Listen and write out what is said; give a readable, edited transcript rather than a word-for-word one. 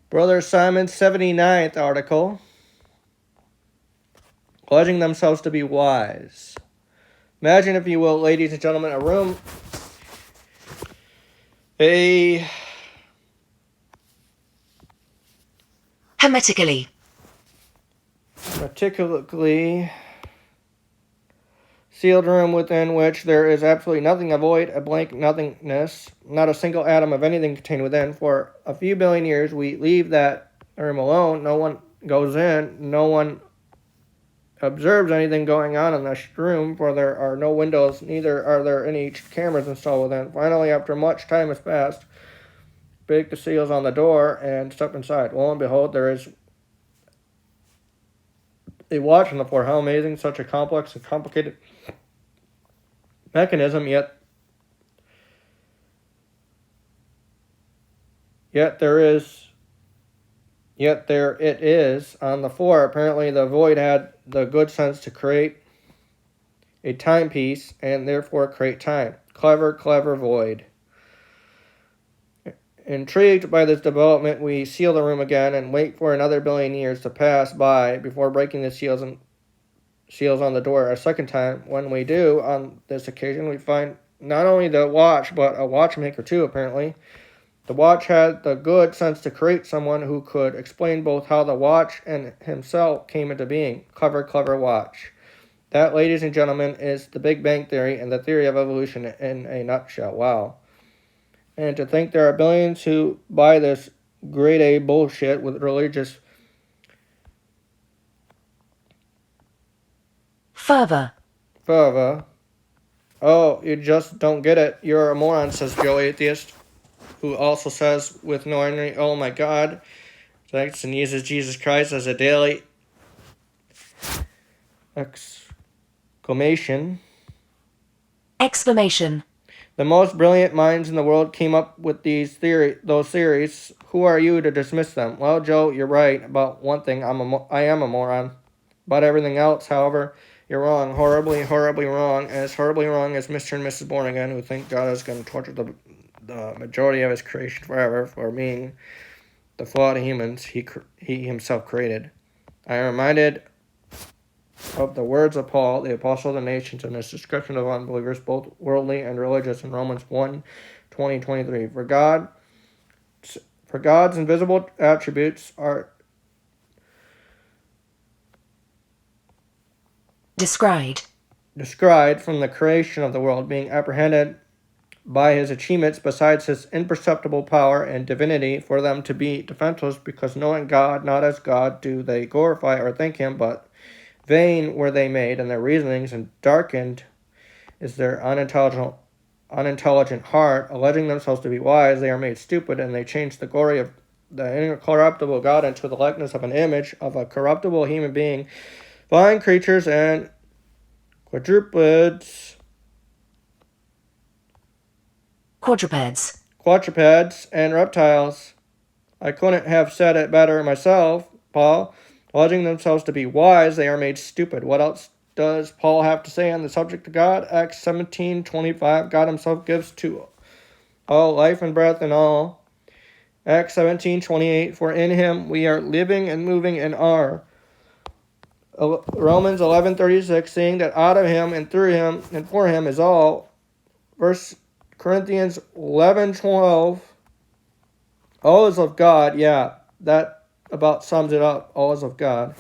Brother Simon's 79th article, alleging themselves to be wise. Imagine, if you will, ladies and gentlemen, a room, hermetically meticulously sealed room within which there is absolutely nothing, a void, a blank nothingness, not a single atom of anything contained within. For a few billion years, we leave that room alone. No one goes in. No one observes anything going on in this room, for there are no windows, neither are there any cameras installed within. Finally, after much time has passed, break the seals on the door and step inside. Lo and behold, there is a watch on the floor. How amazing! Such a complex and complicated mechanism, yet there it is on the floor. Apparently the void had the good sense to create a timepiece and therefore create time. Clever void. Intrigued by this development, we seal the room again and wait for another billion years to pass by before breaking the seals on the door a second time. When we do, on this occasion, we find not only the watch, but a watchmaker too, apparently. The watch had the good sense to create someone who could explain both how the watch and himself came into being. Clever watch. That, ladies and gentlemen, is the Big Bang Theory and the theory of evolution in a nutshell. Wow. And to think there are billions who buy this grade A bullshit with religious fervor. Oh, you just don't get it. You're a moron, says Joe Atheist, who also says with no irony, oh my God, thanks, and uses Jesus Christ as a daily exclamation. The most brilliant minds in the world came up with those theories. Who are you to dismiss them? Well, Joe, you're right about one thing. I am a moron. About everything else, however, you're wrong. Horribly wrong. As horribly wrong as Mr. and Mrs. Born Again, who think God is going to torture the majority of his creation forever for being the flawed humans he himself created. I am reminded of the words of Paul, the apostle of the nations, in his description of unbelievers, both worldly and religious, in Romans 1:20-23. For God's invisible attributes are described from the creation of the world, being apprehended by his achievements, besides his imperceptible power and divinity, for them to be defenseless, because knowing God not as God do they glorify or thank him, but vain were they made, and their reasonings, and darkened is their unintelligent heart. Alleging themselves to be wise, they are made stupid, and they change the glory of the incorruptible God into the likeness of an image of a corruptible human being, flying creatures, and quadrupeds, and reptiles. I couldn't have said it better myself, Paul. Alleging themselves to be wise, they are made stupid. What else does Paul have to say on the subject of God? Acts 17:25. God himself gives to all life and breath and all. Acts 17:28. For in him we are living and moving and are. Romans 11:36. Seeing that out of him and through him and for him is all. 1 Corinthians 11:12. All is of God. Yeah, that about sums it up. All is of God.